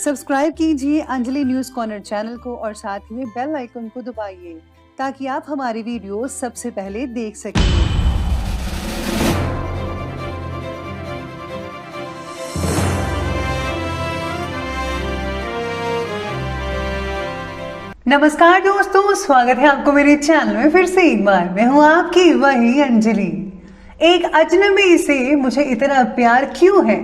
Subscribe कीजिए Anjali news corner channel को और साथ ही में बेल आइकन को दबाइए ताकि आप हमारी वीडियो सबसे पहले देख सकें। नमस्कार दोस्तों, स्वागत है आपको मेरे चैनल में फिर से एक बार। मैं हूं आपकी वही अंजलि। एक अजनबी से मुझे इतना प्यार क्यों है,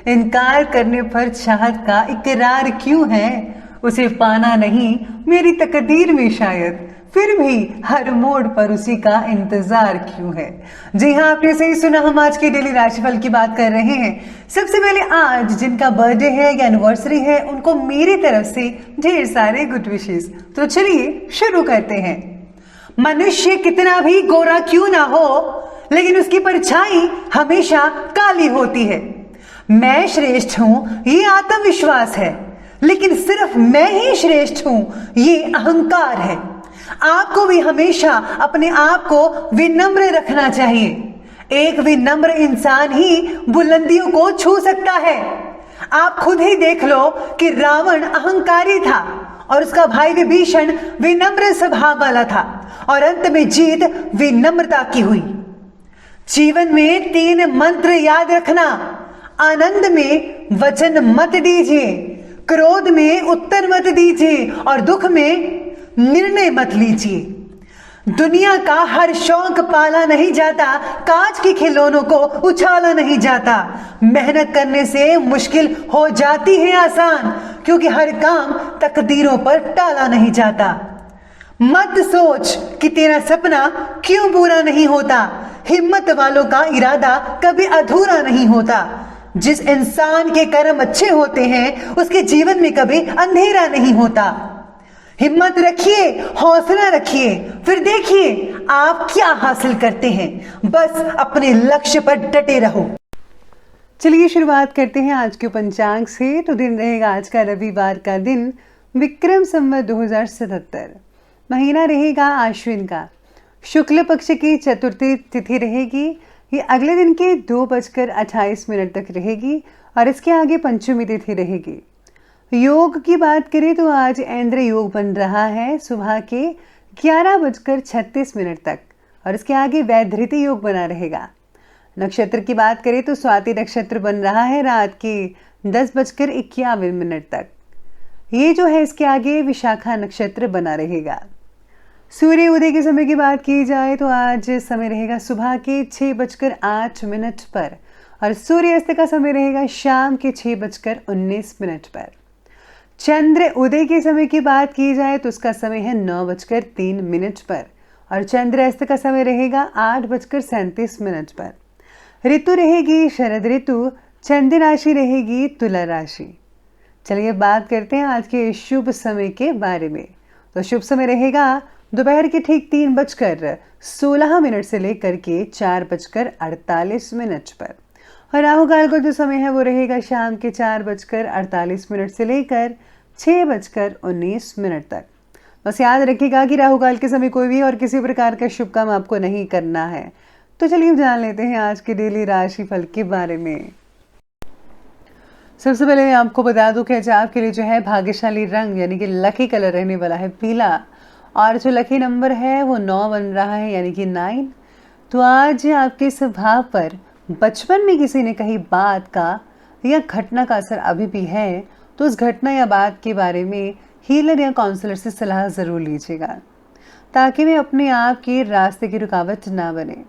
इनकार करने पर चाहत का इकरार क्यों है, उसे पाना नहीं मेरी तकदीर में शायद, फिर भी हर मोड़ पर उसी का इंतजार क्यों है। जी हाँ, आपने सही सुना, हम आज के डेली राशिफल की बात कर रहे हैं। सबसे पहले आज जिनका बर्थडे है या एनिवर्सरी है, उनको मेरी तरफ से ढेर सारे गुड विशेस। तो चलिए शुरू करते हैं। मनुष्य कितना भी गोरा क्यों ना हो, लेकिन उसकी परछाई हमेशा काली होती है। मैं श्रेष्ठ हूं ये आत्मविश्वास है, लेकिन सिर्फ मैं ही श्रेष्ठ हूं ये अहंकार है। आपको भी हमेशा अपने आप को विनम्र रखना चाहिए। एक विनम्र इंसान ही बुलंदियों को छू सकता है। आप खुद ही देख लो कि रावण अहंकारी था और उसका भाई विभीषण विनम्र स्वभाव वाला था, और अंत में जीत विनम्रता की हुई। जीवन में 3 मंत्र याद रखना। आनंद में वचन मत दीजिए, क्रोध में उत्तर मत दीजिए और दुख में निर्णय मत लीजिए। दुनिया का हर शौक पाला नहीं जाता, कांच के खिलौनों को उछाला नहीं जाता। मेहनत करने से मुश्किल हो जाती है आसान, क्योंकि हर काम तकदीरों पर टाला नहीं जाता। मत सोच कि तेरा सपना क्यों पूरा नहीं होता। हिम्मत वालों का इरादा कभी अधूरा नहीं होता। जिस इंसान के कर्म अच्छे होते हैं उसके जीवन में कभी अंधेरा नहीं होता। हिम्मत रखिए, हौसला रखिए, फिर देखिए आप क्या हासिल करते हैं। बस अपने लक्ष्य पर डटे रहो। चलिए शुरुआत करते हैं आज के पंचांग से। तो दिन रहेगा आज का रविवार का दिन, विक्रम संवत 2077। महीना रहेगा आश्विन का, शुक्ल पक्ष की चतुर्थी तिथि रहेगी। ये अगले दिन के 2:28 तक रहेगी और इसके आगे पंचमी तिथि रहेगी। योग की बात करें तो आज ऐंद्र योग बन रहा है सुबह के 11:36 तक, और इसके आगे वैधृति योग बना रहेगा। नक्षत्र की बात करें तो स्वाति नक्षत्र बन रहा है रात के 10:51 तक। ये जो है इसके आगे विशाखा नक्षत्र बना रहेगा। सूर्य उदय के समय की बात की जाए तो आज समय रहेगा सुबह के 6:08 पर, और सूर्यास्त का समय रहेगा शाम के 6:19 पर। चंद्र उदय के समय की बात की जाए तो उसका समय है 9:03 पर, और चंद्रास्त का समय रहेगा 8:37 पर। ऋतु रहेगी शरद ऋतु, चंद्र राशि रहेगी तुला राशि। चलिए बात करते हैं आज के शुभ समय के बारे में। तो शुभ समय रहेगा दोपहर के ठीक 3:16 से लेकर के 4:48 पर, और राहु काल को जो समय है वो रहेगा शाम के 4:48 से लेकर 6:19 तक। बस याद रखिएगा कि राहु काल के समय कोई भी और किसी प्रकार का शुभ काम आपको नहीं करना है। तो चलिए जान लेते हैं आज के डेली राशिफल के बारे में। सबसे पहले मैं आपको बता दूं कि आज आपके लिए जो है भाग्यशाली रंग यानी कि लकी कलर रहने वाला है पीला, और जो लकी नंबर है वो 9 बन रहा है यानी कि 9। तो आज आपके स्वभाव पर बचपन में किसी ने कही बात का या घटना का असर अभी भी है, तो उस घटना या बात के बारे में हीलर या काउंसलर से सलाह ज़रूर लीजिएगा, ताकि वे अपने आप के रास्ते की रुकावट ना बने।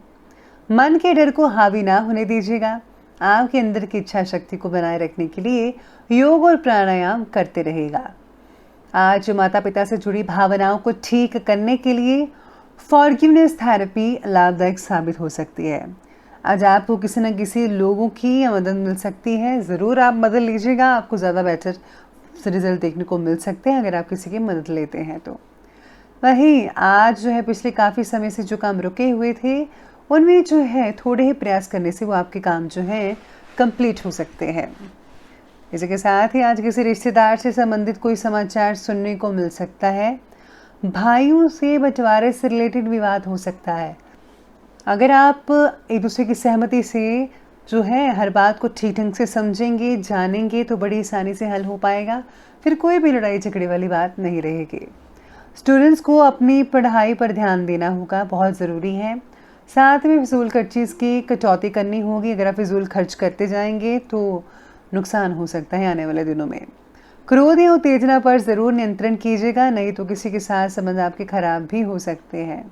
मन के डर को हावी ना होने दीजिएगा। आपके अंदर की इच्छा शक्ति को बनाए रखने के लिए योग और प्राणायाम करते रहेगा। आज माता पिता से जुड़ी भावनाओं को ठीक करने के लिए फॉरगिवनेस थेरेपी लाभदायक साबित हो सकती है। आज आपको किसी न किसी लोगों की मदद मिल सकती है, ज़रूर आप मदद लीजिएगा, आपको ज़्यादा बेटर रिजल्ट देखने को मिल सकते हैं अगर आप किसी की मदद लेते हैं तो। वहीं आज जो है पिछले काफ़ी समय से जो काम रुके हुए थे उनमें जो है थोड़े ही प्रयास करने से वो आपके काम जो है कंप्लीट हो सकते हैं। इसी के साथ ही आज किसी रिश्तेदार से संबंधित कोई समाचार सुनने को मिल सकता है। भाइयों से बंटवारे से रिलेटेड विवाद हो सकता है। अगर आप एक दूसरे की सहमति से जो है हर बात को ठीक ढंग से समझेंगे, जानेंगे तो बड़ी आसानी से हल हो पाएगा। फिर कोई भी लड़ाई झगड़े वाली बात नहीं रहेगी। स्टूडेंट्स को अपनी पढ़ाई पर ध्यान देना होगा, बहुत ज़रूरी है। साथ में फिजूल खर्चीज़ की कटौती करनी होगी। अगर आप फिजूल खर्च करते जाएंगे तो नुकसान हो सकता है आने वाले दिनों में। क्रोध या उत्तेजना पर ज़रूर नियंत्रण कीजिएगा, नहीं तो किसी के साथ संबंध आपके खराब भी हो सकते हैं।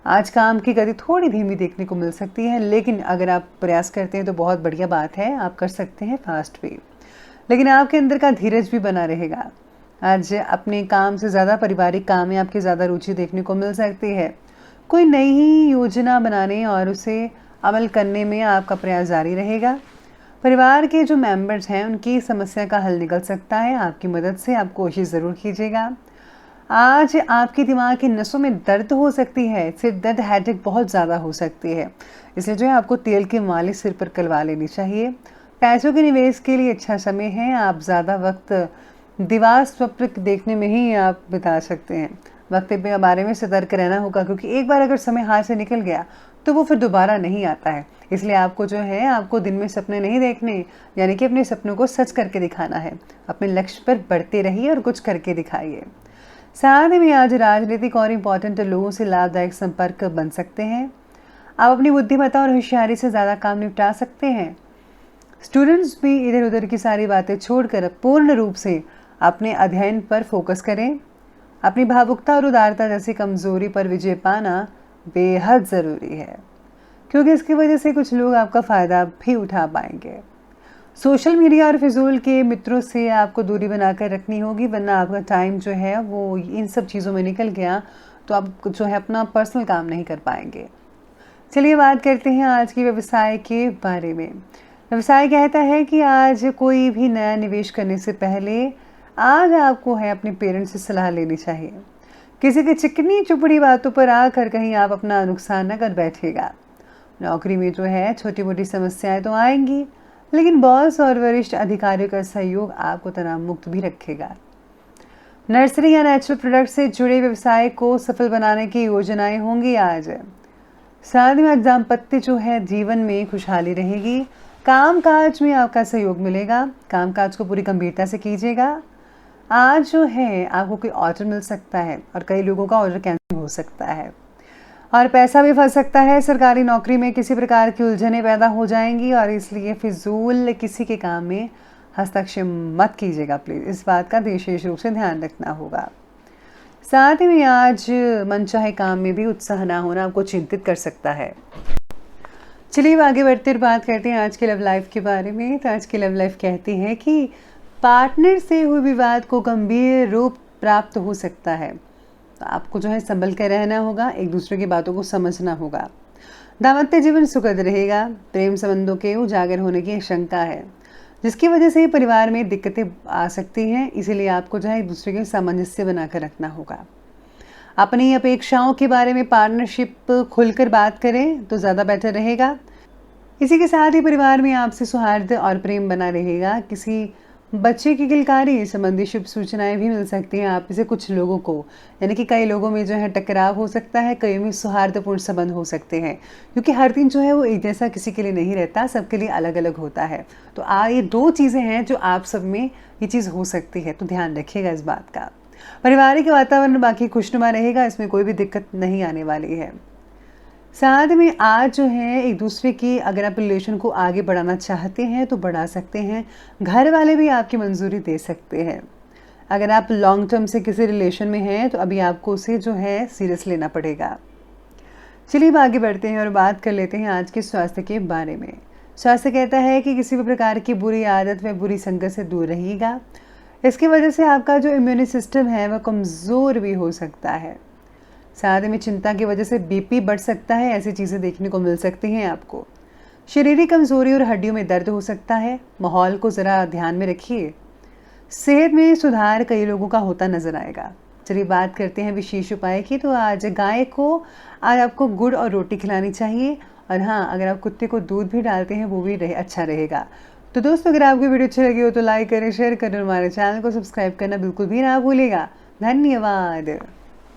आज काम की गति थोड़ी धीमी देखने को मिल सकती है, लेकिन अगर आप प्रयास करते हैं तो बहुत बढ़िया बात है, आप कर सकते हैं फास्ट भी। लेकिन आपके अंदर का धीरज भी बना रहेगा। आज अपने काम से ज़्यादा पारिवारिक काम में आपकी ज़्यादा रुचि देखने को मिल सकती है। कोई नई योजना बनाने और उसे अमल करने में आपका प्रयास जारी रहेगा। परिवार के जो मेंबर्स हैं उनकी समस्या का हल निकल सकता है, आपकी मदद से आप कोशिश ज़रूर कीजिएगा। आज आपके दिमाग की नसों में दर्द हो सकती है, सिर दर्द, हेडेक बहुत ज़्यादा हो सकती है, इसलिए जो है आपको तेल की मालिश सिर पर करवा लेनी चाहिए। पैसों के निवेश के लिए अच्छा समय है। आप ज़्यादा वक्त दीवार स्वप्न देखने में ही आप बिता सकते हैं। वक्त के बारे में सतर्क रहना होगा, क्योंकि एक बार अगर समय हाथ से निकल गया तो वो फिर दोबारा नहीं आता है। इसलिए आपको जो है आपको दिन में सपने नहीं देखने, यानी कि अपने सपनों को सच करके दिखाना है। अपने लक्ष्य पर बढ़ते रहिए और कुछ करके दिखाइए। साथ में आज राजनीतिक और इम्पोर्टेंट लोगों से लाभदायक संपर्क बन सकते हैं। आप अपनी बुद्धिमत्ता और होशियारी से ज़्यादा काम निपटा सकते हैं। स्टूडेंट्स भी इधर उधर की सारी बातें छोड़कर पूर्ण रूप से अपने अध्ययन पर फोकस करें। अपनी भावुकता और उदारता जैसी कमज़ोरी पर विजय पाना बेहद ज़रूरी है, क्योंकि इसकी वजह से कुछ लोग आपका फ़ायदा भी उठा पाएंगे। सोशल मीडिया और फिजूल के मित्रों से आपको दूरी बनाकर रखनी होगी, वरना आपका टाइम जो है वो इन सब चीज़ों में निकल गया तो आप जो है अपना पर्सनल काम नहीं कर पाएंगे। चलिए बात करते हैं आज की व्यवसाय के बारे में। व्यवसाय कहता है कि आज कोई भी नया निवेश करने से पहले आज आपको है अपने पेरेंट्स से सलाह लेनी चाहिए। किसी की चिकनी चुपड़ी बातों पर आकर कहीं आप अपना नुकसान न कर बैठेगा। नौकरी में जो है छोटी मोटी समस्याएं तो आएंगी, लेकिन बॉस और वरिष्ठ अधिकारियों का सहयोग आपको तनाव मुक्त भी रखेगा। नर्सरी या नेचुरल प्रोडक्ट से जुड़े व्यवसाय को सफल बनाने की योजनाएं होंगी आज। साथ में दाम्पत्य जो है जीवन में खुशहाली रहेगी। कामकाज में आपका सहयोग मिलेगा। कामकाज को पूरी गंभीरता से कीजिएगा। आज जो है आपको कोई ऑर्डर मिल सकता है और कई लोगों का ऑर्डर कैंसिल हो सकता है और पैसा भी फंस सकता है। सरकारी नौकरी में किसी प्रकार की उलझनें पैदा हो जाएंगी और इसलिए फिजूल किसी के काम में हस्तक्षेप मत कीजिएगा प्लीज़। इस बात का विशेष रूप से ध्यान रखना होगा। साथ ही में आज मनचाहे काम में भी उत्साह ना होना आपको चिंतित कर सकता है। चलिए आगे बढ़ते और बात करते हैं आज के लव लाइफ के बारे में। तो आज की लव लाइफ कहती है कि पार्टनर से हुए विवाद को गंभीर रूप प्राप्त हो सकता है, तो आपको जो है संभल कर रहना होगा, एक दूसरे की बातों को समझना होगा। दाम्पत्य जीवन सुखद रहेगा। प्रेम संबंधों के उजागर होने की आशंका है, जिसकी वजह से परिवार में दिक्कतें आ सकती हैं। इसीलिए आपको जो है एक दूसरे के सामंजस्य बनाकर रखना होगा। अपनी अपेक्षाओं के बारे में पार्टनरशिप खुलकर बात करें तो ज़्यादा बेटर रहेगा। इसी के साथ ही परिवार में आपसी सौहार्द और प्रेम बना रहेगा। किसी बच्चे की किलकारी संबंधी शुभ सूचनाएं भी मिल सकती हैं आप से कुछ लोगों को, यानी कि कई लोगों में जो है टकराव हो सकता है, कई में सौहार्दपूर्ण संबंध हो सकते हैं, क्योंकि हर दिन जो है वो एक जैसा किसी के लिए नहीं रहता, सबके लिए अलग अलग होता है। तो ये दो चीज़ें हैं जो आप सब में ये चीज़ हो सकती है, तो ध्यान रखिएगा इस बात का। पारिवारिक वातावरण बाकी खुशनुमा रहेगा, इसमें कोई भी दिक्कत नहीं आने वाली है। साथ में आज जो है एक दूसरे की अगर आप रिलेशन को आगे बढ़ाना चाहते हैं तो बढ़ा सकते हैं। घर वाले भी आपकी मंजूरी दे सकते हैं। अगर आप लॉन्ग टर्म से किसी रिलेशन में हैं तो अभी आपको उसे जो है सीरियस लेना पड़ेगा। चलिए अब आगे बढ़ते हैं और बात कर लेते हैं आज के स्वास्थ्य के बारे में। स्वास्थ्य कहता है कि किसी भी प्रकार की बुरी आदत व बुरी संगत से दूर रहिएगा। इसकी वजह से आपका जो इम्यून सिस्टम है वह कमज़ोर भी हो सकता है। साथ में चिंता की वजह से बीपी बढ़ सकता है, ऐसी चीज़ें देखने को मिल सकती हैं आपको। शारीरिक कमजोरी और हड्डियों में दर्द हो सकता है, माहौल को ज़रा ध्यान में रखिए। सेहत में सुधार कई लोगों का होता नजर आएगा। चलिए बात करते हैं विशेष उपाय की। तो आज गाय को आज आपको गुड़ और रोटी खिलानी चाहिए, और हाँ, अगर आप कुत्ते को दूध भी डालते हैं वो भी अच्छा रहेगा। तो दोस्तों, अगर आपको वीडियो अच्छी लगी हो तो लाइक करें, शेयर करें, हमारे चैनल को सब्सक्राइब करना बिल्कुल भी ना भूलिएगा। धन्यवाद।